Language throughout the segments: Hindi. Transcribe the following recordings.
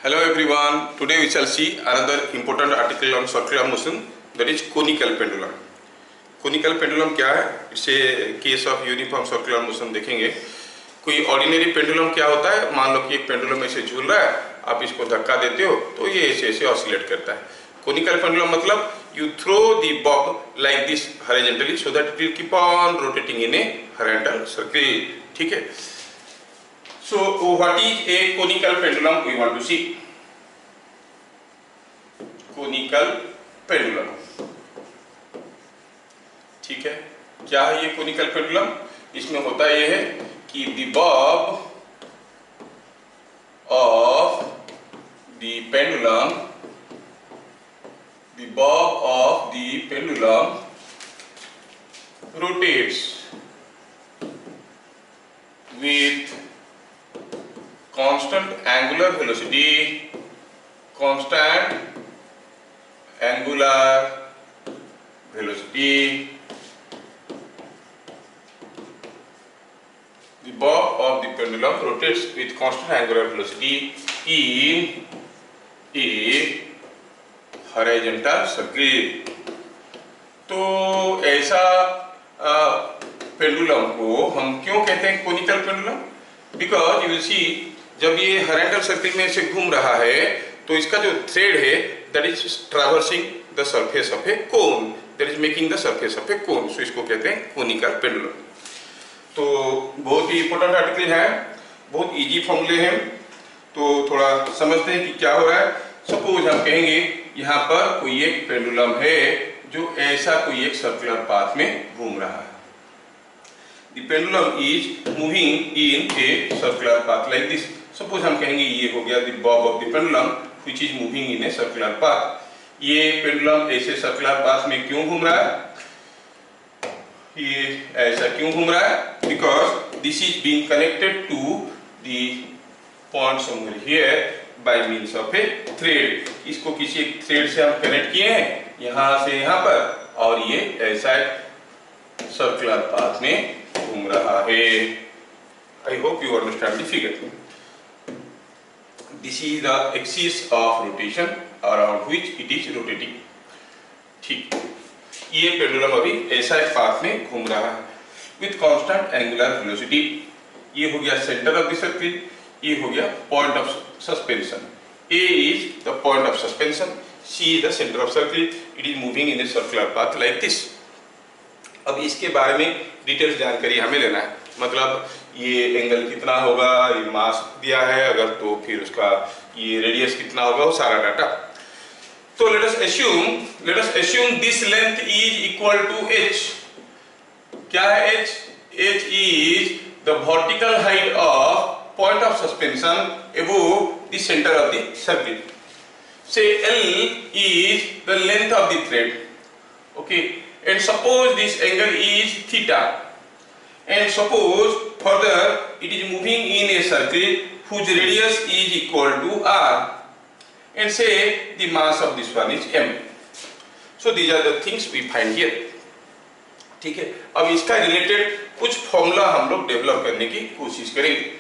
Hello everyone, today we shall see another important article on circular motion, that is conical pendulum. Conical pendulum क्या है? It's a case of uniform circular motion देखेंगे. कोई ऑर्डिनरी पेंडुलम क्या होता है? मान लो कि एक पेंडुलम ऐसे झूल रहा है, आप इसको धक्का देते हो तो ये ऐसे ऐसे ऑसिलेट करता है. कोनिकल पेंडुलम मतलब you throw the bob like this horizontally so that it will keep on rotating in a horizontal circle. ठीक है? So what is a conical pendulum? We want to see conical pendulum. ठीक है, क्या है ये conical pendulum? इसमें होता ये है कि the bob of the pendulum rotates with constant angular velocity, the bob of the pendulum rotates with constant angular velocity in a horizontal circle. तो ऐसा पेंडुलम को हम क्यों कहते हैं conical pendulum? Because you will see, जब ये हॉरिजॉन्टल सर्किल में से घूम रहा है तो इसका जो थ्रेड है that is traversing the surface of a cone, that is making the surface of a cone. So इसको कहते हैं कोनिकल पेंडुलम. तो बहुत ही इंपॉर्टेंट आर्टिकल है, बहुत इजी फॉर्मूले हैं, तो थोड़ा समझते हैं कि क्या हो रहा है. सपोज हम कहेंगे यहाँ पर कोई एक पेंडुलम है जो ऐसा कोई एक सर्कुलर पाथ में घूम रहा है. The pendulum is moving in a circular path like this. Suppose हम कहेंगे ये हो गया the bob of the pendulum which is moving in a circular path. ये पेंडुलम ऐसे सर्कुलर पाथ में क्यों घूम रहा है? ये ऐसा क्यों घूम रहा है? Because this is being connected to the point somewhere here by means of a thread. इसको किसी एक थ्रेड से हम कनेक्ट किए हैं यहाँ से यहाँ पर, और ये ऐसा सर्कुलर पाथ में घूम रहा है. I hope you understand the figure. This is the axis of rotation around which it is rotating. ठीक, ये पेंडुलम अभी ऐसा एक पाथ में घूम रहा है with constant angular velocity. ये हो गया सेंटर ऑफ द सर्किल, ये हो गया point of suspension. A is the point of suspension, C is the center of circle. It is moving in a circular path like this. अब इसके बारे में डिटेल्स जानकारी हमें लेना है. मतलब ये एंगल कितना होगा, ये मास दिया है अगर, तो फिर उसका ये रेडियस कितना होगा, वो सारा डाटा. तो let us assume this length is equal to h. क्या है h? h is the vertical height of point of suspension above the center of the circle. Say L is the length of the thread. Okay. And suppose this angle is theta, and suppose further it is moving in a circle whose radius is equal to r, and say the mass of this one is m. So these are the things we find here. ठीक है, अब इसका रिलेटेड कुछ फॉर्मूला हम लोग डेवलप करने की कोशिश करेंगे.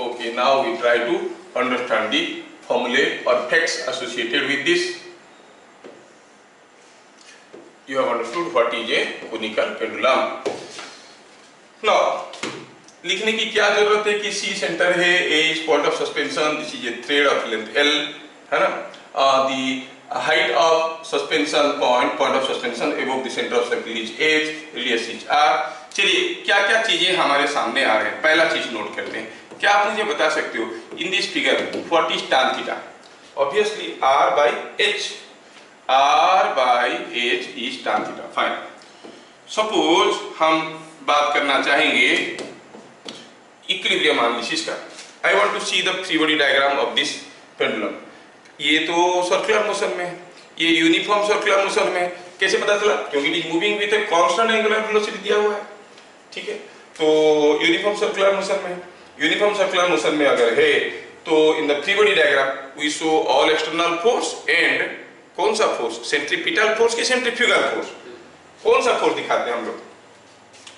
Okay, now we try to understand the formulae or facts associated with this. You have understood what is a conical pendulum. Now, लिखने की क्या जरूरत है कि C सेंटर है, A is point of suspension, this is a thread of length L, है ना? The height of suspension point of suspension above the center of circle is H, radius is R. चलिए क्या क्या चीजें हमारे सामने आ रहे हैं, पहला चीज नोट करते हैं. क्या आप मुझे बता सकते हो in this figure what is tan theta? Obviously R by H is tan theta. Fine. Suppose हम बात करना चाहेंगे इक्विलिब्रियम एनालिसिस का. I want to see the free body diagram of this pendulum. ये तो सर्कुलर मोशन में, ये यूनिफॉर्म सर्कुलर मोशन में. कैसे पता चला? क्योंकि it is moving with a constant angular velocity दिया हुआ है. ठीक है, तो यूनिफॉर्म सर्कुलर मोशन में अगर है तो in the free body diagram we show all external force and कौन सा फोर्स? सेंट्रीपिटल फोर्स की सेंट्रीफ्यूगल फोर्स? कौन सा फोर्स दिखाते हैं हम लोग?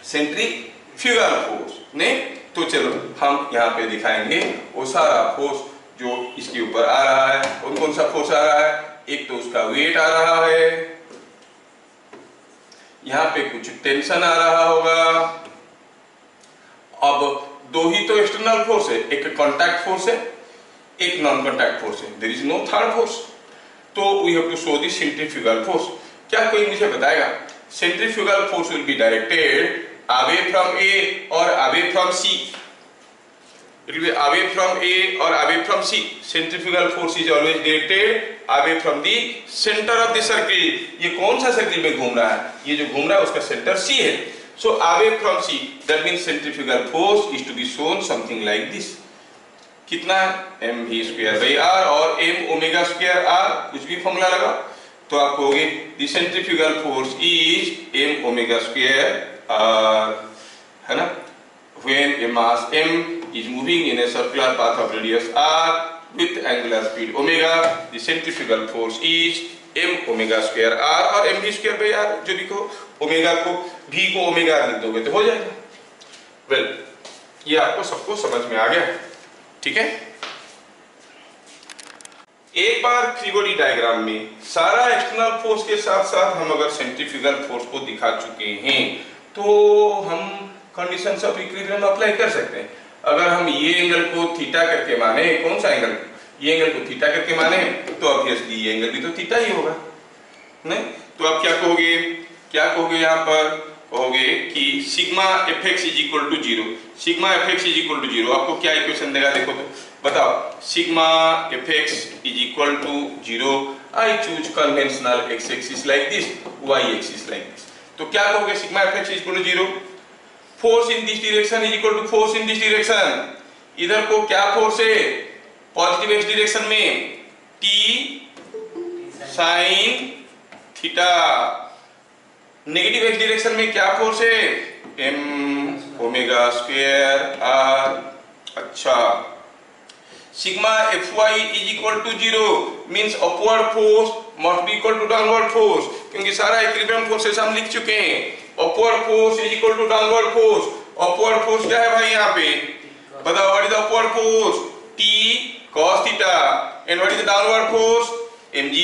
सेंट्रीफ्यूगल फोर्स ने. तो चलो हम यहाँ पे दिखाएंगे वो सारा फोर्स जो इसके ऊपर आ रहा है, कौन कौन सा फोर्स आ रहा है? एक तो उसका वेट आ रहा है, यहाँ पे कुछ टेंशन आ रहा होगा। अब दो ही तो एक्सटर्नल फोर्स है, एक कॉन्टैक्ट फोर्स है, एक नॉन कॉन्टैक्ट फोर्स है, there is no third force. तो we have to show the centrifugal force. क्या कोई मुझे बताएगा? Centrifugal force will be directed away from A or away from C? It will be away from A or away from C. Centrifugal force is always directed away from the center of the circle. ये कौन सा सर्किल में घूम रहा है? ये जो घूम रहा है उसका सेंटर C है। So away from C, that means centrifugal force is to be shown something like this. कितना? mv square by r और m omega square r, कुछ भी फॉर्मूला लगा तो आप कहोगे the centrifugal force is m omega square r, है ना? When a mass m is moving in a circular path of radius r with angular speed omega, the centrifugal force is m omega square r और mv square by r, जो भी को ओमेगा को v को ओमेगा लिख दोगे तो हो जाएगा। वेल, ये आपको सबको समझ में आ गया, ठीक है? एक बार फ्री बॉडी डायग्राम में सारा एक्सटर्नल फोर्स के साथ साथ हम अगर सेंट्रीफ्यूगल फोर्स को दिखा चुके हैं तो हम कंडीशंस ऑफ इक्विलिब्रियम अप्लाई कर सकते हैं। अगर हम ये एंगल को थीटा करके माने, कौन सा एंगल? ये एंगल को थीटा करके माने तो ऑब्वियसली ये एंगल भी तो थीटा ही होगा, नहीं? तो आप क्या कहोगे? यहाँ पर कहोगे कि sigma F X is equal to 0। Sigma F X is equal to 0 आपको क्या इक्वेशन देगा? देखो तो बताओ। Sigma F X is equal to 0, I choose conventional X axis like this, Y axis like this. तो क्या कहोगे? Sigma F X is equal to 0, force in this direction is equal to force in this direction. इधर को क्या फोर्स है? पॉजिटिव एक्स डायरेक्शन में t sine theta, negative X direction में क्या फोर्स है? m omega square r। अच्छा, sigma F Y is equal to 0 means upward force must be equal to downward force, क्योंकि सारा इक्विलिब्रियम फोर्सेस हम लिख चुके हैं। Upward force is equal to downward force. Upward force क्या है भाई यहाँ पे? बताओ, what is the upward force? t cos theta. And what is the downward force? mg।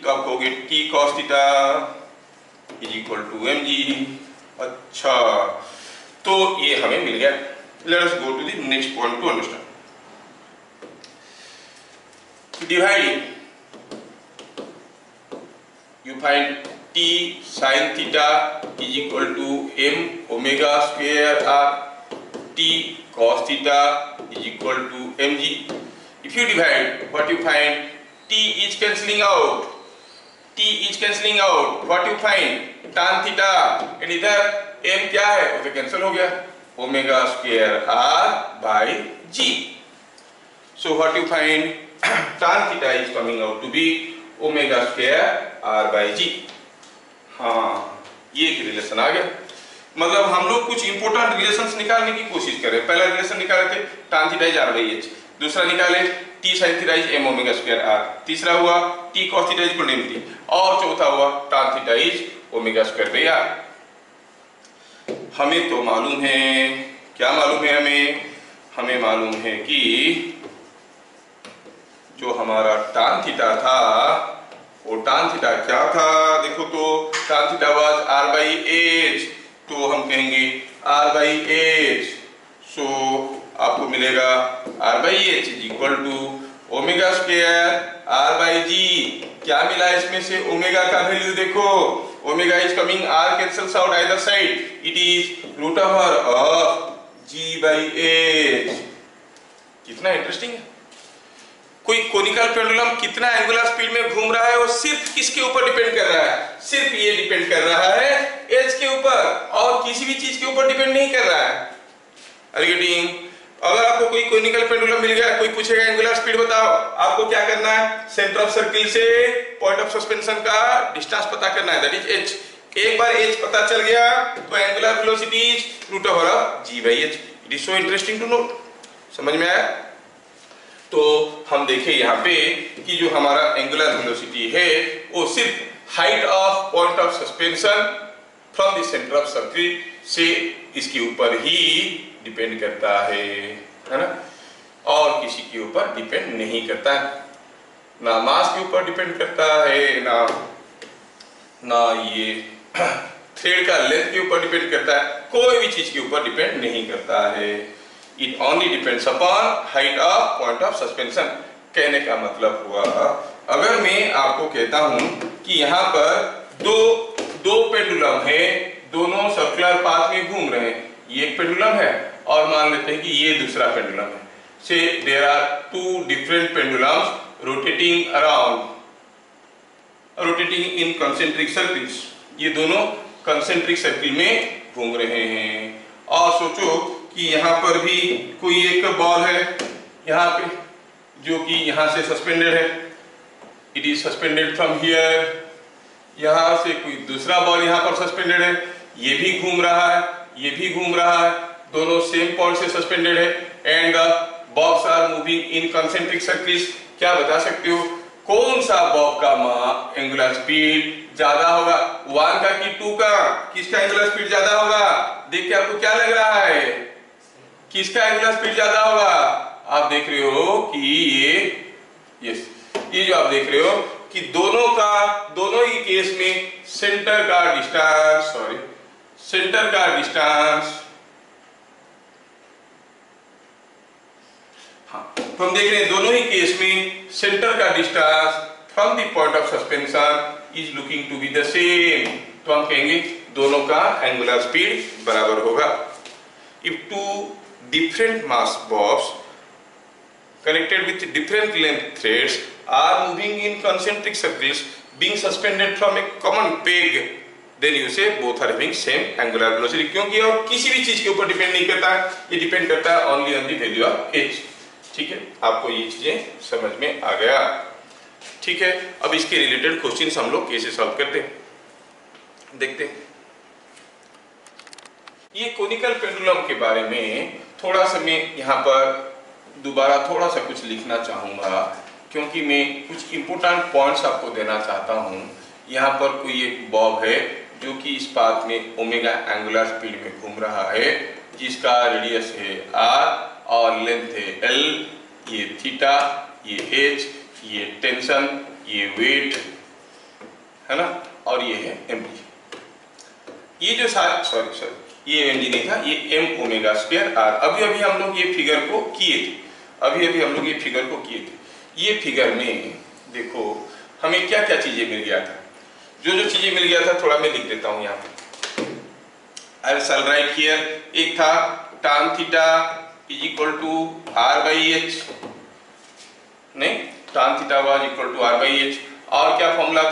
तो आप कहोगे t cos theta is equal to mg। अच्छा, तो ये हमें मिल गया। Let us go to the next point to understand. Dividing, you find t sin theta is equal to m omega square r, t cos theta is equal to mg. If you divide, what you find? T is cancelling out, what you find? tan theta, and इधर m क्या है? वो तो कैंसिल हो गया, omega square r by g. So what you find? tan theta is coming out to be omega square r by g। हाँ, ये एक रिलेशन आ गया। मतलब हम लोग कुछ इंपॉर्टेंट रिलेशंस निकालने की कोशिश करें। पहला रिलेशन निकाले थे tan theta is r by h, दूसरा निकाले t sin theta is m omega square r, तीसरा हुआ t cos theta is equal to mt, और चौथा हुआ tan theta is omega square by r। हमें तो मालूम है, क्या मालूम है हमें? हमें मालूम है कि जो हमारा tan थीटा था, वो tan थीटा क्या था? देखो तो tan theta was r by h, तो हम कहेंगे r by h। सो आपको मिलेगा r by h is equal to omega square r by g। क्या मिला इसमें से? ओमेगा का वैल्यू देखो, ओमेगा is coming, r cancels out either side, it is root over of g by h। कितना इंटरेस्टिंग है। कोई कोनिकल पेंडुलम कितना एंगुलर स्पीड में घूम रहा है वो सिर्फ किसके ऊपर डिपेंड कर रहा है? सिर्फ ये डिपेंड कर रहा है एच के ऊपर, और किसी भी चीज के ऊपर डिपेंड नहीं कर रहा है। अगर आपको कोई कोनिकल पेंडुलम मिल गया, कोई पूछेगा एंगुलर स्पीड बताओ, आपको क्या करना है? सेंटर ऑफ सर्किल से पॉइंट ऑफ सस्पेंशन का डिस्टेंस पता करना है, दैट इज एच। एक बार एच पता चल गया तो angular velocity is root over of G by H. It is so interesting to note. समझ में आया? तो हम देखें यहाँ पे कि जो हमारा एंगुलर वेलोसिटी है वो सिर्फ height of point of suspension from the center of circle से इसके ऊपर ही डिपेंड करता है ना? और किसी के ऊपर डिपेंड नहीं करता है, ना मास के ऊपर डिपेंड करता है, ना ये थ्रेड का लेंथ के ऊपर डिपेंड करता है, कोई भी चीज के ऊपर डिपेंड नहीं करता है। It only depends upon height of point of suspension. कहने का मतलब हुआ, अगर मैं आपको कहता हूं कि यहाँ पर दो पेंडुलम है, दोनों सर्कुलर पाथ में घूम रहे हैं, ये एक पेंडुलम है और मान लेते हैं कि ये दूसरा पेंडुलम है। Say there are two different pendulums rotating around, rotating in concentric circles. ये दोनों कंसेंट्रिक सर्किल में घूम रहे हैं। और सोचो कि यहाँ पर भी कोई एक बॉल है यहाँ पे, जो कि यहाँ से सस्पेंडेड है, it is suspended from here. यहाँ से कोई दूसरा बॉल यहाँ पर सस्पेंडेड है, ये भी घूम रहा है, ये भी घूम रहा है, दोनों सेम पॉइंट से सस्पेंडेड है and bobs are moving in concentric circles. क्या बता सकते हो कौन सा बॉब का एंगुलर स्पीड ज्यादा होगा, 1 का कि 2 का? किसका एंगुलर स्पीड ज्यादा होगा? देख के आपको क्या लग रहा है, किसका एंगुलर स्पीड ज्यादा होगा? आप देख रहे हो कि ये जो आप देख रहे हो कि दोनों ही केस में सेंटर का डिस्टेंस, हाँ, तो हम देख रहे हैं दोनों ही केस में सेंटर का distance from the point of suspension is looking to be the same. तो हम कहेंगे दोनों का एंगुलर स्पीड बराबर होगा। If two different mass bobs connected with different length threads are moving in concentric circles being suspended from a common peg, then you say both are having same angular velocity। क्योंकि और किसी भी चीज के ऊपर डिपेंड नहीं करता, ये डिपेंड करता है only on the value of h। ठीक है, आपको ये चीजें समझ में आ गया? ठीक है, अब इसके रिलेटेड क्वेश्चंस हम लोग कैसे सॉल्व करते हैं देखते हैं। ये कोनिकल पेंडुलम के बारे में थोड़ा सा मैं यहाँ पर दोबारा थोड़ा सा कुछ लिखना चाहूंगा, क्योंकि मैं कुछ इंपोर्टेंट पॉइंट्स आपको देना चाहता हूं। यहाँ पर कोई एक बॉब है जो कि इस पाथ में ओमेगा एंगुलर स्पीड में घूम रहा है, जिसका रेडियस है r और लेंथ है l, ये थीटा, ये h, ये टेंशन, ये वेट है ना, और ये है mg। ये जो सॉरी ये mg नहीं था, ये m ओमेगा स्क्वायर r। अभी हम लोग ये फिगर को किए थे, ये फिगर में देखो हमें क्या क्या चीजें मिल गया था। जो चीजें मिल गया था थोड़ा मैं लिख देता हूं यहाँ पे। आई विल राइट हियर, एक था tan theta is equal to r by h, नहीं, tan theta was equal to r by h। और क्या फॉर्मूला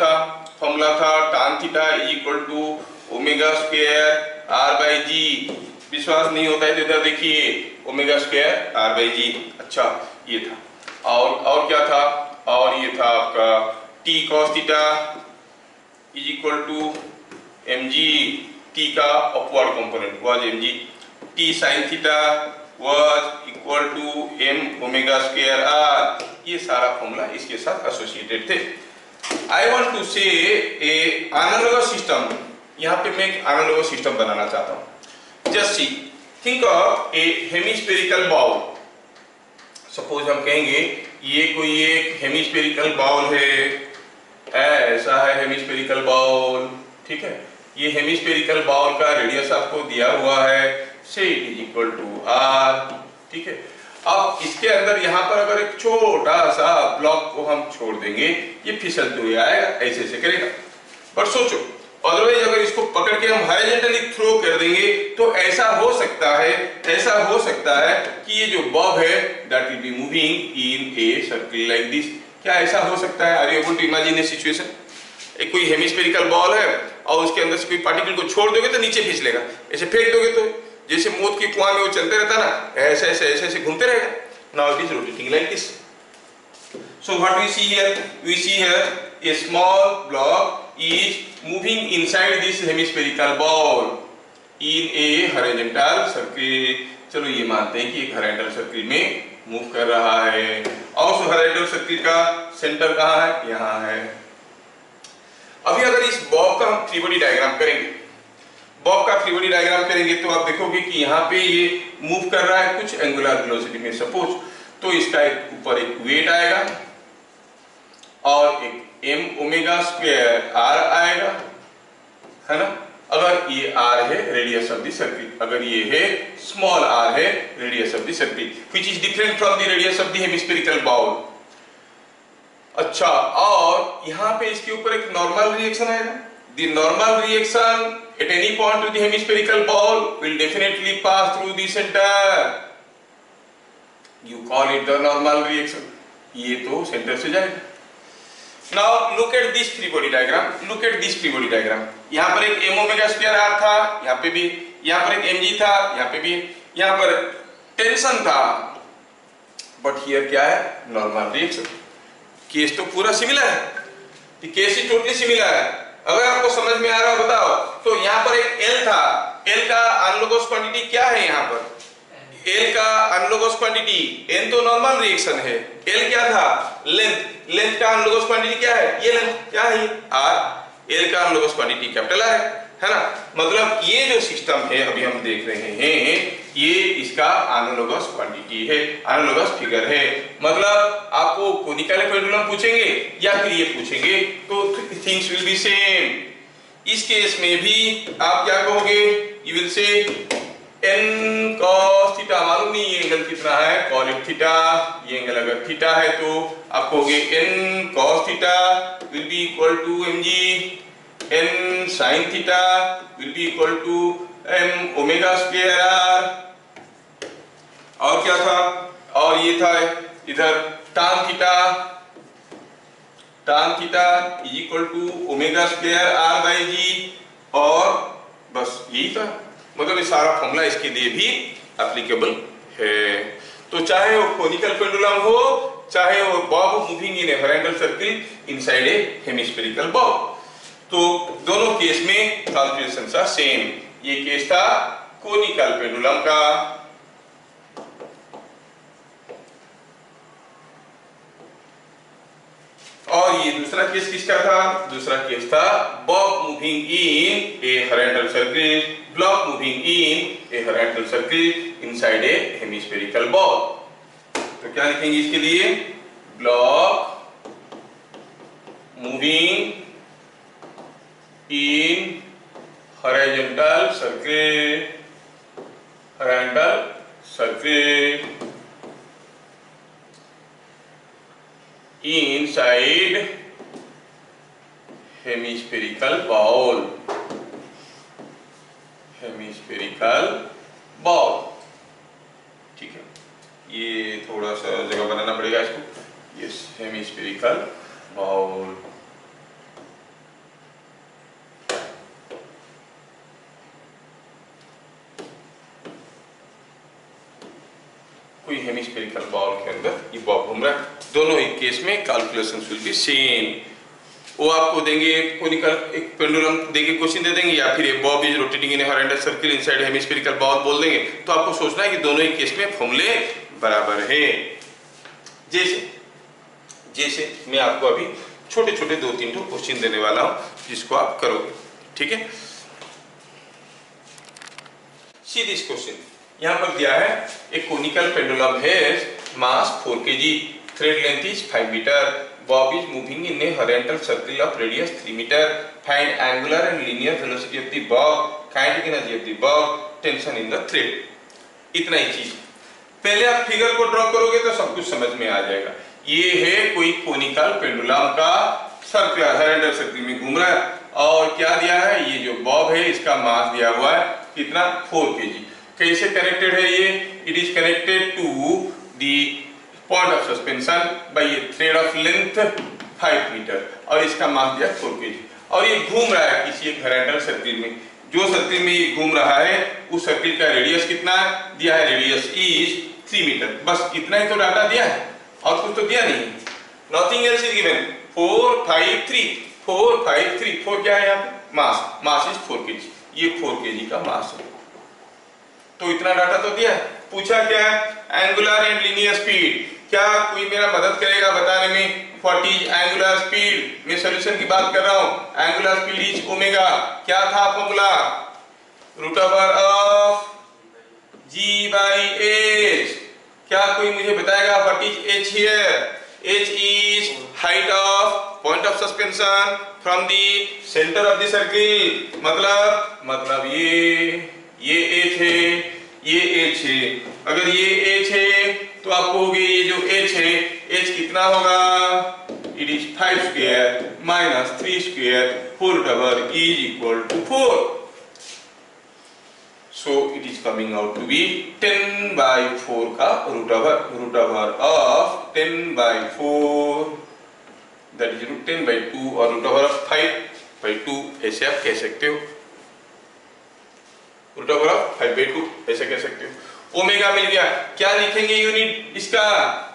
था tan theta is equal to omega square r by g। विश्वास नहीं होता है तो इधर देखिए, omega square r by g। अच्छा, ये था। और क्या था? और ये था आपका t cos theta is equal to mg, t का upward component was mg, t sin theta was equal to m omega square r। ये सारा फॉर्मूला इसके साथ एसोसिएटेड थे। आई वांट टू से ए एनालॉगस सिस्टम, यहाँ पे मैं एक एनालॉगस सिस्टम बनाना चाहता हूँ। Just see, think of a hemispherical ball। Suppose हम कहेंगे ये कोई एक हेमिस्फेरिकल बाउल है, ऐसा है हेमिस्फेरिकल बाउल। ठीक है, ये हेमिस्फेरिकल बाउल का रेडियस आपको दिया हुआ है, say it is equal to r। ठीक है, अब इसके अंदर यहाँ पर अगर एक छोटा सा ब्लॉक को हम छोड़ देंगे, ये फिसलते हुए आएगा, ऐसे करेगा। पर सोचो, अदरवाइज अगर इसको पकड़ के हम हॉरिजॉन्टली थ्रो कर देंगे तो ऐसा हो सकता है कि ये जो बॉब है that will be moving in a circle like this. क्या ऐसा हो सकता है? Are you able to imagine a situation? एक कोई हेमिस्फेरिकल बॉल है और उसके अंदर से कोई पार्टिकल को छोड़ दोगे तो नीचे फिसलेगा, ऐसे फेंक दोगे तो जैसे मौत के कुआं में वो चलते रहता ना, ऐसे घूमते रहेगा। Now it is rotating like this. So what we see here, a small block is moving inside this hemispherical ball in a horizontal circle। चलो ये मानते हैं कि एक हॉरिजॉन्टल सर्किल में मूव कर रहा है, और उस हॉरिजॉन्टल सर्किल का सेंटर कहाँ है? यहाँ है। अभी अगर इस बॉब का हम फ्री बॉडी डायग्राम करेंगे, तो आप देखोगे कि यहाँ पे ये मूव कर रहा है कुछ एंगुलर वेलोसिटी में। सपोज तो इसका एक ऊपर एक वेट आएगा और एक m ओमेगा स्क्वायर r आएगा, है ना। अगर ये r है रेडियस ऑफ द सर्किल, अगर ये है स्मॉल r है radius of the circle, which is different from the radius of the hemispherical bowl. अच्छा, और यहाँ पे इसके ऊपर एक नॉर्मल रिएक्शन आएगा। The normal reaction at any point of the hemispherical ball will definitely pass through the center. You call it the normal reaction. ये तो सेंटर से जाएगा। Now look at this free body diagram. Look at this free body diagram. यहाँ पर एक m ओमेगा स्क्वायर r था, यहाँ पे भी, यहाँ पर एक mg था, यहाँ पे भी, यहाँ पर टेंशन था। But here क्या है? Normal reaction. केस तो पूरा सिमिलर है। The case is totally similar है। अगर आपको समझ में आ रहा हो बताओ। तो यहाँ पर एक L था, L का अनलोगस क्वांटिटी क्या है? यहाँ पर L का अनलोगस क्वांटिटी, N तो नॉर्मल रिएक्शन है, L क्या था? लेंथ। लेंथ का अनलोगस क्वांटिटी क्या है? ये लेंथ क्या है? R। L का अनलोगस क्वांटिटी कैपिटल R है ना। मतलब ये जो सिस्टम है अभी हम देख रहे हैं, ये इसका एनालोगस क्वांटिटी है, एनालोगस फिगर है। मतलब आपको कोनिकल पेंडुलम पूछेंगे या फिर ये पूछेंगे तो थिंग्स विल बी सेम। इस केस में भी आप क्या कहोगे? You will say n cos theta, मालूम नहीं ये एंगल कितना है, कॉल इट थीटा। ये एंगल अगर थीटा है तो आप कहोगे n cos theta will be equal to mg, n sin theta will be equal to m omega square r। और क्या था? और ये था इधर tan theta, tan theta is equal to omega square r by g। और बस यही था। मतलब ये सारा फॉर्मूला इसके लिए भी एप्लीकेबल है। तो चाहे वो कोनिकल पेंडुलम हो, चाहे वो Bob moving in a horizontal circle inside a hemispherical Bob, तो दोनों केस में कैलकुलेशंस आर सेम। ये केस था कोनिकल पेंडुलम का। और ये दूसरा केस किसका था? दूसरा केस था Bob moving in a horizontal circle, block moving in a horizontal circle inside a hemispherical ball. तो क्या लिखेंगे इसके लिए? Block moving in horizontal circuit, horizontal circuit inside hemispherical ball, hemispherical ball। ठीक है, ये थोड़ा सा जगह बनाना पड़ेगा इसको। Yes, hemispherical ball. कोई हेमिस्फेरिकल बॉल के अंदर ये बॉब घूम रहा है। दोनों ही केस में कैलकुलेशंस विल बी सेम। वो आपको देंगे कोनिकल एक पेंडुलम देंगे, क्वेश्चन दे देंगे, या फिर ये Bob is rotating in a horizontal circle inside hemispherical ball बोल देंगे। तो आपको सोचना है कि दोनों ही केस में फॉर्मूले बराबर है। जैसे मैं आपको अभी छोटे छोटे 2-3 क्वेश्चन देने वाला हूं जिसको आप करोगे। ठीक है, सी दिस क्वेश्चन। यहाँ पर दिया है एक conical pendulum has mass 4 kg, thread length is 5 meter, bob is moving in a horizontal circle of radius 3 meter, find angular and linear velocity of the bob, kinetic energy of the bob, tension in the thread. इतना ही चीज। पहले आप फिगर को ड्रॉ करोगे तो सब कुछ समझ में आ जाएगा। ये है कोई कोनिकल पेंडुलम का सर्कुलर हॉरिजॉन्टल सर्किल में घूम रहा है, और क्या दिया है? ये जो बॉब है इसका मास दिया हुआ है कितना? 4 kg। कैसे कनेक्टेड है ये? It is connected to the point of suspension by a thread of length 5 meter, और इसका मास दिया 4 kg। और ये घूम रहा है किसी एक हॉरिजॉन्टल सर्किल में। जो सर्किल में ये घूम रहा है उस सर्किल का रेडियस कितना दिया है? Radius is 3 meter. बस इतना ही तो डाटा दिया है, और कुछ तो दिया नहीं। Nothing else is given. 4 5 3 4 5 3 4 क्या है यहाँ पे? Mass is 4 kg। ये 4 kg का मास है। तो इतना डाटा तो दिया। पूछा क्या है? Angular and linear speed. क्या कोई मेरा मदद करेगा बताने में? What is angular speed? मैं सॉल्यूशन की बात कर रहा हूं। Angular speed is omega. क्या था formula? Root over of g by h। क्या कोई मुझे बताएगा what is H here? H is height of point of suspension from the center of the circle. मतलब ये एच है, ये एच है। अगर ये एच है तो आप कहोगे ये जो एच है, एच कितना होगा? It is 5 square minus 3 square whole two is equal to 4। So it is coming out to be 10 by 4 का root over of 10 by 4 that is root 10 by 2 और root over of 5 by 2 ऐसे आप कह सकते हो। root over of 5 by 2 ऐसे कह सकते हो। ओमेगा मिल गया। क्या लिखेंगे यूनिट इसका?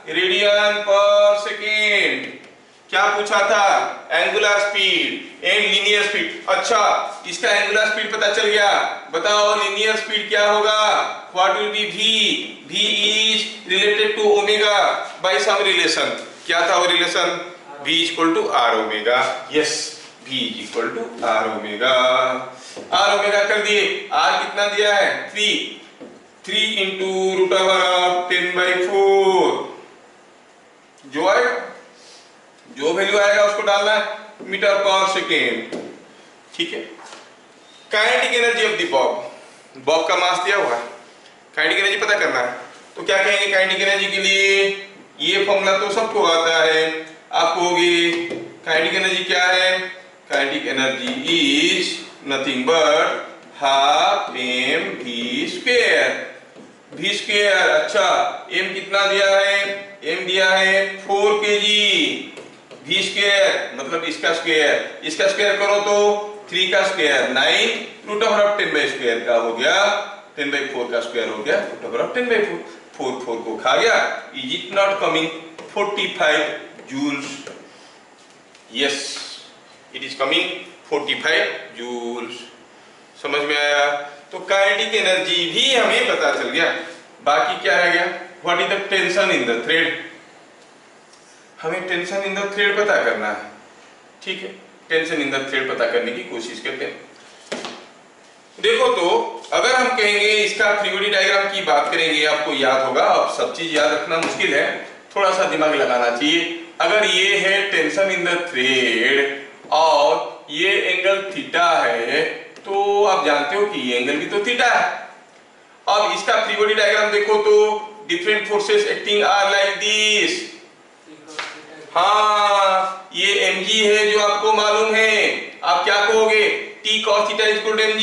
रेडियन पर सेकेंड। क्या पूछा था? Angular speed and linear speed. अच्छा, इसका एंगुलर स्पीड पता चल गया। बताओ लीनियर स्पीड क्या होगा? What will be v? v is related to omega by some relation. क्या था वो relation? v equal to r omega. Yes, v equal to r omega. r omega कर दिए। r कितना दिया है? 3 into root over of 10 by 4। जो आएगा, जो वैल्यू आएगा उसको डालना है मीटर पर सेकेंड। ठीक है। Kinetic energy of the Bob का मास दिया हुआ है, काइनेटिक एनर्जी पता करना है। तो क्या कहेंगे काइनेटिक एनर्जी के लिए? ये फॉर्मूला तो सबको आता है। आप कहोगे काइनेटिक एनर्जी क्या है? Kinetic energy is nothing but half mv square. v square. अच्छा, m कितना दिया है? m दिया है 4 kg। v स्क्वायर मतलब इसका स्क्वायर करो तो 3 का square 9 root over of 10 by square का हो गया 10 by 4 का स्क्वायर हो गया रूट ओवर ऑफ 10 by 4 4 को खा गया। Is it not coming 45 joules? Yes, it is coming 45 joules. समझ में आया? तो काइनेटिक एनर्जी भी हमें पता चल गया। बाकी क्या रह गया? What is the tension in the thread? हमें टेंशन इन द थ्रेड पता करना है। ठीक है, टेंशन इन द थ्रेड पता करने की कोशिश करते हैं। देखो तो अगर हम कहेंगे इसका फ्री बॉडी डायग्राम की बात करेंगे, आपको याद होगा। अब सब चीज याद रखना मुश्किल है, थोड़ा सा दिमाग लगाना चाहिए। अगर ये है टेंशन इन द थ्रेड और ये एंगल थीटा है, तो आप जानते हो कि ये एंगल भी तो थीटा है। अब इसका फ्री बॉडी डायग्राम देखो तो different forces acting are like this. हाँ, ये mg है जो आपको मालूम है। आप क्या कहोगे? t cos theta equal to mg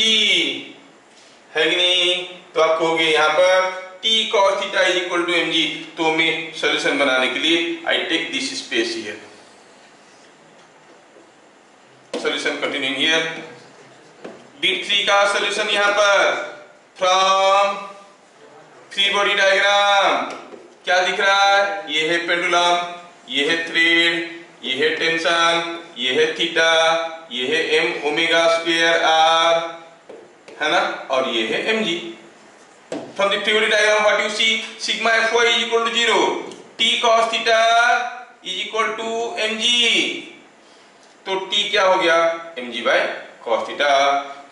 है कि नहीं? तो आप कहोगे यहाँ पर t cos theta equal to mg। तो मैं सॉल्यूशन बनाने के लिए I take this space here. Solution continuing here. D3 का सॉल्यूशन यहाँ पर फ्रॉम फ्री बॉडी डायग्राम क्या दिख रहा है? ये है पेंडुलम, ये है थ्रेड, ये है टेंशन, ये है थीटा, ये है m ओमेगा स्क्वायर r, है ना? और ये है mg। From the free body diagram what you see? Sigma fy is equal to 0, t cos theta is equal to mg। तो t क्या हो गया? mg by cos theta.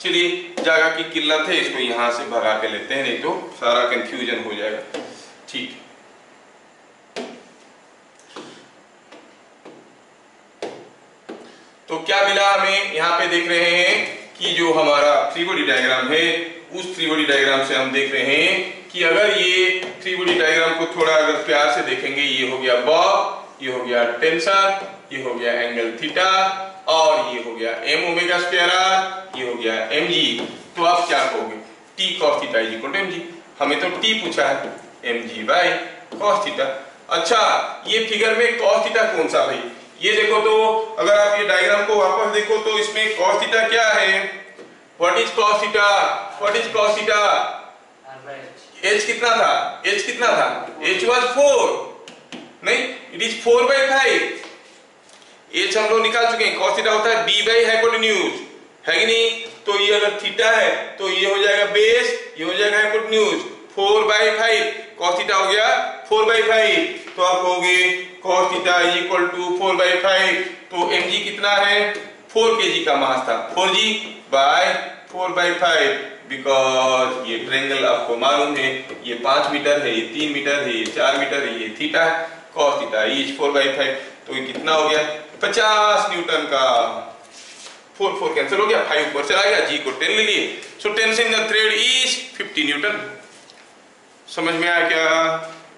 चलिए, जगह की किल्लत है, इसको यहां से भगा के लेते हैं, नहीं तो सारा कंफ्यूजन हो जाएगा। ठीक, तो क्या मिला हमें? यहाँ पे देख रहे हैं कि जो हमारा फ्री बॉडी डायग्राम है, उस फ्री बॉडी डायग्राम से हम देख रहे हैं कि अगर ये फ्री बॉडी डायग्राम को थोड़ा अगर प्यार से देखेंगे, ये हो गया बॉब, ये हो गया टेंशन, ये हो गया एंगल थीटा और ये हो गया m ओमेगा स्क्वायर r, ये हो गया mg। तो आप क्या कहोगे? t cos theta is equal to mg। हमें तो t पूछा है, mg बाय cos थीटा। अच्छा, ये फिगर में cos थीटा कौन सा भाई? ये देखो तो अगर आप ये डायग्राम को वापस देखो तो इसमें cos थीटा क्या है? What is cos theta? What is cos theta? h कितना था? h कितना था? h वाज 4, नहीं, इट इज 4 by 5। h हम लोग निकाल चुके हैं। cos थीटा होता है b बाय हाइपोटेन्यूज, है कि नहीं? तो ये अगर थीटा है तो ये हो जाएगा बेस, ये हो जाएगा हाइपोटेन्यूज। 4 by 5 cos थीटा हो गया 4 by 5। तो आप कहोगे cos theta is equal to 4 by 5। तो mg कितना है? 4 kg का मास था, 4g बाय 4/5 बिकॉज ये ट्रायंगल आपको मालूम है, ये 5 मीटर है, ये 3 मीटर है, ये 4 मीटर है, ये थीटा है, cos थीटा इज 4/5, तो ये कितना हो गया 50 न्यूटन का। 4 कैंसिल हो गया, 5 ऊपर चला गया, जी को 10 ले लिए, so tension in the thread is 50 Newton. समझ में आया क्या?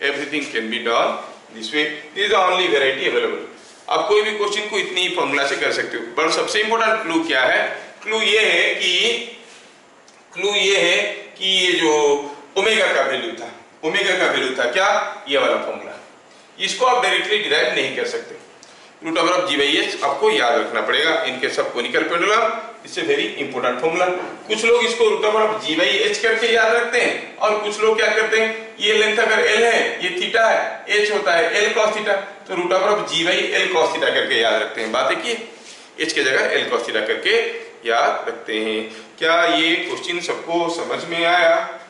Everything can be done this way, this is the only variety available. आप कोई भी क्वेश्चन को इतनी ही फॉर्मूला से कर सकते हो। बट सबसे इंपॉर्टेंट क्लू क्या है? क्लू ये है कि ये जो ओमेगा का वैल्यू था, ओमेगा का वैल्यू था क्या? ये वाला फॉर्मूला, इसको आप डायरेक्टली डिराइव नहीं कर सकते। रूट ओवर ऑफ g/h आपको याद रखना पड़ेगा in case of conical pendulum, इससे वेरी इंपॉर्टेंट फॉर्मूला। कुछ लोग इसको रूट ओवर ऑफ g/h करके याद रखते हैं, और कुछ लोग क्या करते हैं, ये लेंथ अगर l है, ये थीटा है, h होता है l cos थीटा, तो root over of g/l cos theta करके याद रखते हैं। बात है कि h की जगह l cos थीटा करके याद रखते हैं। क्या ये क्वेश्चन सबको समझ में आया?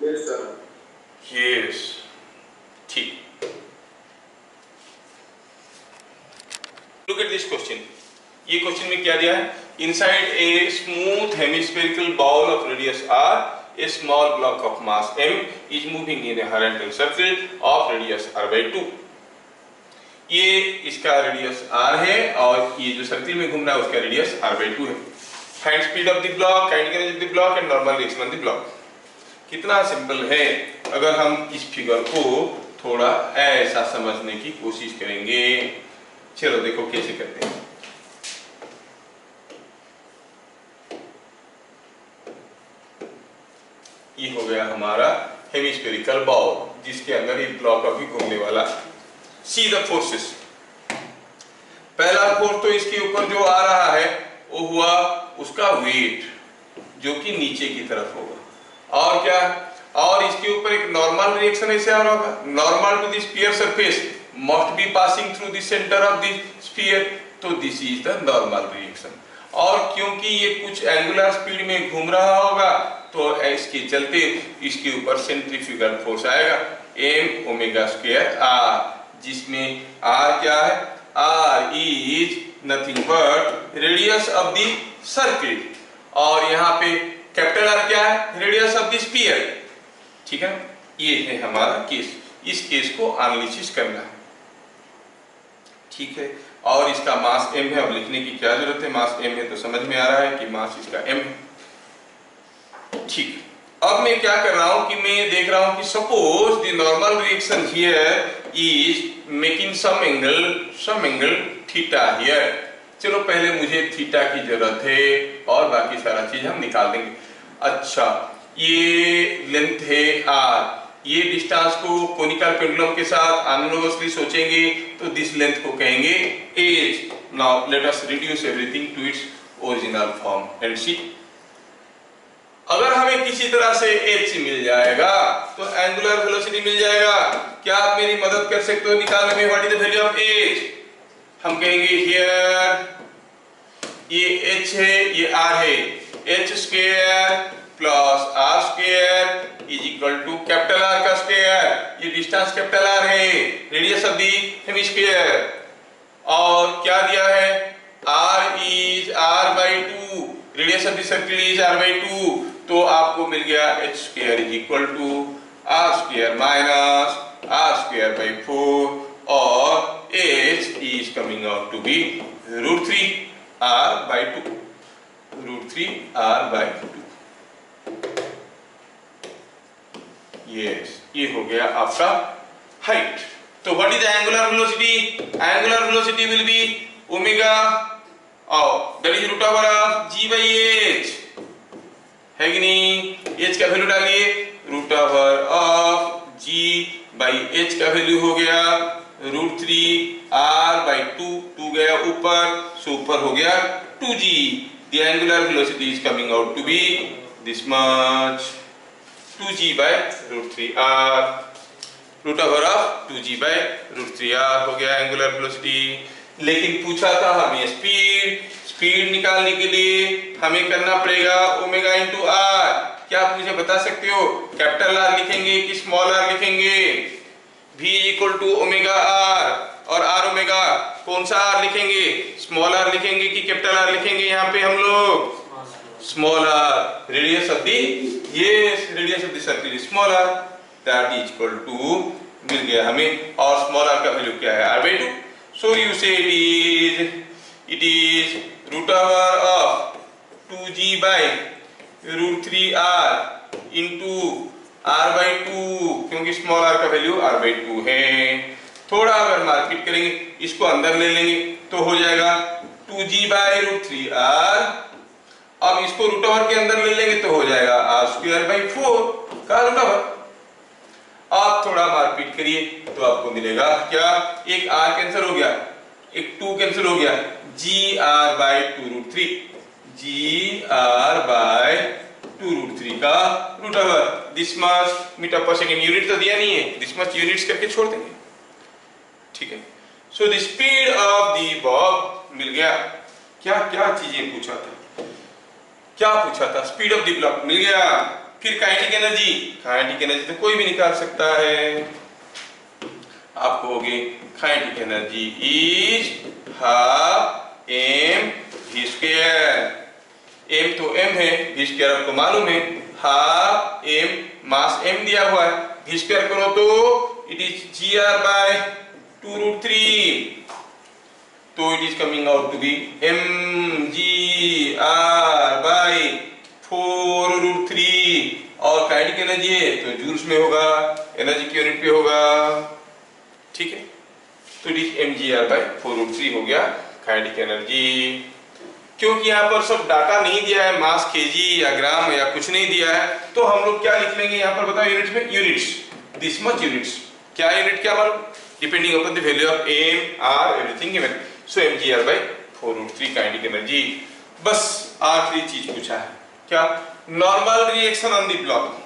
Yes sir. यस, ठीक। Look at this question. ये क्वेश्चन में क्या दिया है? Inside a smooth hemispherical ball of radius r, a small block of mass m is moving in a horizontal circle of radius r/2. ये इसका रेडियस r है और ये जो सर्किल में घूम रहा है उसका रेडियस r/2 है। Find speed of the block, kinetic energy of the block and normal reaction of the block. कितना सिंपल है अगर हम इस फिगर को थोड़ा ऐसा समझने की कोशिश करेंगे। चलो देखो कैसे करते हैं। ये हो गया हमारा हेमिस्फेरिकल बॉल जिसके अंदर ये ब्लॉक अभी घूमने वाला। See the forces. पहला फोर्स तो इसके ऊपर जो आ रहा है वो हुआ उसका वेट जो कि नीचे की तरफ होगा, और क्या, और इसके ऊपर एक नॉर्मल रिएक्शन ऐसे आ रहा होगा, normal to the sphere surface must be passing through the center of the sphere, तो this is the normal reaction। और क्योंकि ये कुछ एंगुलर स्पीड में घूम रहा होगा तो इसके चलते इसके ऊपर सेंट्रीफ्यूगल फोर्स आएगा m ओमेगा स्क्वायर r, जिसमें r क्या है? r is nothing but radius of the circle, और यहाँ पे कैपिटल R क्या है? Radius of the sphere. ठीक है, ये है हमारा केस। इस केस को एनालिसिस करना है, ठीक है। और इसका मास m है, अब लिखने की क्या जरूरत है, मास m है तो समझ में आ रहा है कि मास इसका m है। ठीक, अब मैं क्या कर रहा हूं कि मैं देख रहा हूं कि suppose the normal reaction here is making some angle theta here. चलो पहले मुझे थीटा की जरूरत है और बाकी सारा चीज हम निकाल देंगे। अच्छा, ये लेंथ है r, ये डिस्टेंस को कोनिकल पेंडुलम के साथ एनालोगसली सोचेंगे तो दिस लेंथ को कहेंगे h। Now let us reduce everything to its original form and see. अगर हमें किसी तरह से h मिल जाएगा तो एंगुलर वेलोसिटी मिल जाएगा। क्या आप मेरी मदद कर सकते हो निकालने में? What is the value of h? हम कहेंगे हियर ये h है, ये r है, h square plus r square is equal to capital R का स्क्वायर, ये डिस्टेंस कैपिटल R है, रेडियस ऑफ द हेमिस्फीयर, और क्या दिया है? R is r/2, radius of the circle is r/2, तो आपको मिल गया h square is equal to r square minus r square by 4, और h is coming out to be √3r/2, √3r/2। Yes, ये हो गया आपका हाइट। तो what is angular velocity? Angular velocity will be omega that is root over of g/h, है कि नहीं? h का वैल्यू डालिए, रूट ओवर ऑफ g/h का वैल्यू हो गया √3r/2, 2 गया ऊपर, सो ऊपर हो गया 2g। The angular velocity is coming out to be this much, 2g/√3r, root over of 2g/√3r हो गया एंगुलर वेलोसिटी। लेकिन पूछा था हमें स्पीड निकालने के लिए हमें करना पड़ेगा ओमेगा इंटू r। क्या आप मुझे बता सकते हो कैपिटल R लिखेंगे कि स्मॉल r लिखेंगे? v equal to omega r, और r ओमेगा, कौन सा आर लिखेंगे, स्मॉल आर लिखेंगे कि कैपिटल आर लिखेंगे? यहाँ पे हम लोग small R. Radius of the, ये radius of the circle small R, that is equal to, मिल गया हमें। और स्मॉल आर का वैल्यू क्या है, r/2। सो यू से it is √r of 2g/√3r into r/2, क्योंकि स्मॉल r का वैल्यू r/2 है। थोड़ा अगर मार्केट करेंगे, इसको अंदर ले लेंगे तो हो जाएगा 2g/√3r। अब इसको √r के अंदर ले लेंगे तो हो जाएगा r²/4 का √r। आप थोड़ा मारपीट करिए तो आपको मिलेगा क्या, एक r कैंसिल हो गया, एक 2 कैंसिल हो गया, gr/2√3, gr/2√3 का √r। दिस मच मीटर पर सेकेंड, यूनिट तो दिया नहीं है, दिस मच यूनिट्स करके छोड़ देंगे, ठीक है। So the speed of the bob मिल गया। क्या क्या चीजें पूछा था, क्या पूछा था, स्पीड ऑफ द ब्लॉक मिल गया। फिर काइनेटिक एनर्जी, काइनेटिक एनर्जी तो कोई भी निकाल सकता है। आप कहोगे kinetic energy is half m/v²। m तो m है, v² आपको मालूम है, हाफ m, मास m दिया हुआ है, v² करो तो इट इज gr/2√3, तो it is coming out to be mgr/4√3। और काइनेटिक एनर्जी है तो जूल्स में होगा, एनर्जी की यूनिट पे होगा, ठीक है। तो इट इज mgr/4√3 हो गया काइनेटिक एनर्जी। क्योंकि यहाँ पर सब डाटा नहीं दिया है, मास केजी या ग्राम या कुछ नहीं दिया है, तो हम लोग क्या लिख लेंगे यहाँ पर बताओ, यूनिट्स में यूनिट्स, दिस मच यूनिट्स। क्या यूनिट क्या मालूम, depending upon the value of m, r, everything given. So mgr/4√3 kinetic energy. बस आखिरी चीज पूछा है, क्या, normal reaction on the block.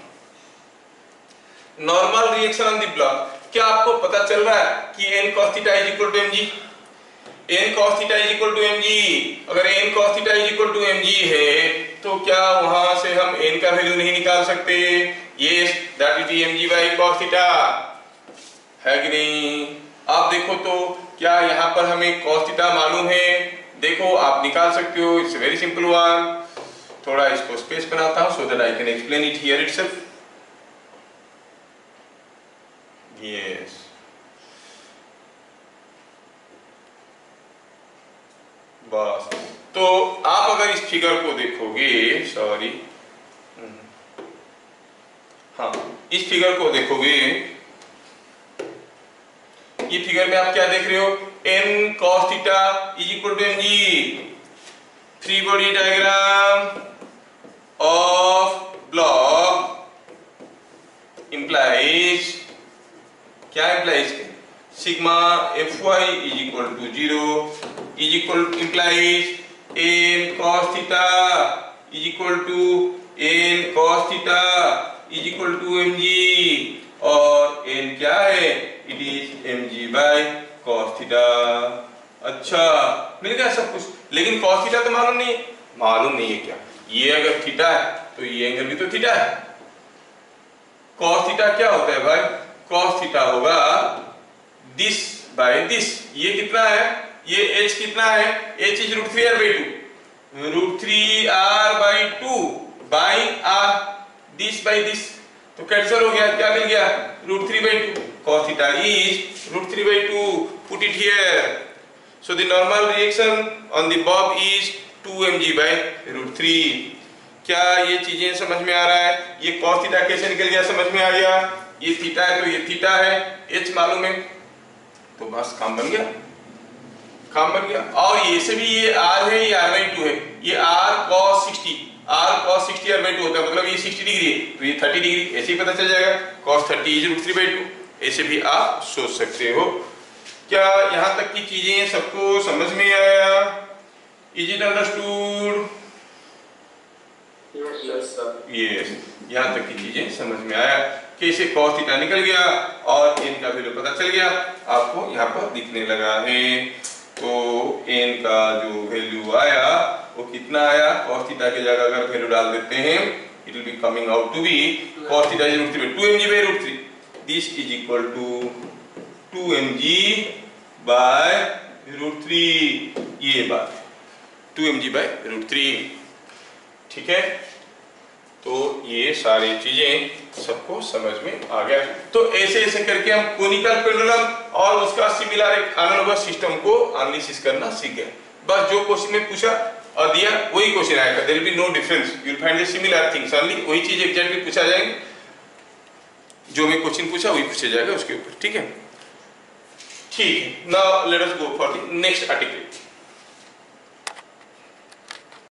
Normal reaction on the block, क्या आपको पता चल रहा है कि n cos θ is equal to mg, n cos θ is equal to mg। अगर n cos θ is equal to mg है तो क्या वहां से हम n का वैल्यू नहीं निकाल सकते? यस, दैट इज mg/cos θ, है कि नहीं? आप देखो तो क्या यहाँ पर हमें cos θ मालूम है? देखो आप निकाल सकते हो, इट्स वेरी सिंपल वन। थोड़ा इसको स्पेस बनाता हूं so that I can explain it here itself. Yes, बस। तो आप अगर इस फिगर को देखोगे, सॉरी, हाँ, इस फिगर को देखोगे, ये फिगर में आप क्या देख रहे हो, n cos θ is equal to mg। Free body diagram of block implies, क्या implies, sigma fy is equal to 0 is equal implies n cos θ is equal to n cos θ is equal to mg, और n क्या है, इट इज mg/cos θ। अच्छा, मिल गया सब कुछ, लेकिन cos θ तो मालूम नहीं है। मालूम नहीं है क्या, ये अगर थीटा है तो ये एंगल भी तो थीटा है। cos θ क्या होता है भाई, cos θ होगा दिस बाय दिस। ये कितना है, ये h कितना है, h is √3r/2, √3r/2 by r, this by this, तो कैंसिल हो गया, क्या मिल गया, √3/2। cos θ is √3/2, put it here. So the normal reaction on the bob is 2mg/√3। क्या ये चीजें समझ में आ रहा है? ये cos θ कैसे निकल गया, समझ में आ गया? ये थीटा है तो ये थीटा है, h मालूम है, तो बस काम बन गया, काम बन गया। और ये से भी ये r है, ये r/2 है, ये r cos 60, r cos 60 r/2 होता है, मतलब ये 60 डिग्री है तो ये 30 डिग्री, ऐसे ही पता चल जाएगा, cos 30 is √3/2। ऐसे भी आप सोच सकते हो। क्या यहाँ तक की चीजें सबको समझ में आया? Is it understood? यस, यहाँ तक की चीजें समझ में आया, कैसे cos θ निकल गया और n का वैल्यू पता चल गया, आपको यहाँ पर दिखने लगा है। तो n का जो वैल्यू आया वो कितना आया, cos θ की जगह अगर वैल्यू डाल देते हैं, it will be coming out to be cos θ is √3/2 mg/√3। This is equal to 2 mg by √3, ये बात है 2mg/√3। ठीक है, तो ये सारी चीजें सबको समझ में आ गया। तो ऐसे ऐसे करके हम कोनिकल पेंडुलम और उसका सिमिलर एक एनालॉगस सिस्टम को एनालिसिस करना सीख गए। बस जो क्वेश्चन में पूछा और दिया वही क्वेश्चन आएगा, there will be no difference, you will find the similar things only, वही चीज एग्जैक्टली पूछा जाएंगे, जो मैं क्वेश्चन पूछा वही पूछा जाएगा उसके ऊपर। ठीक है, now let us go for the next article.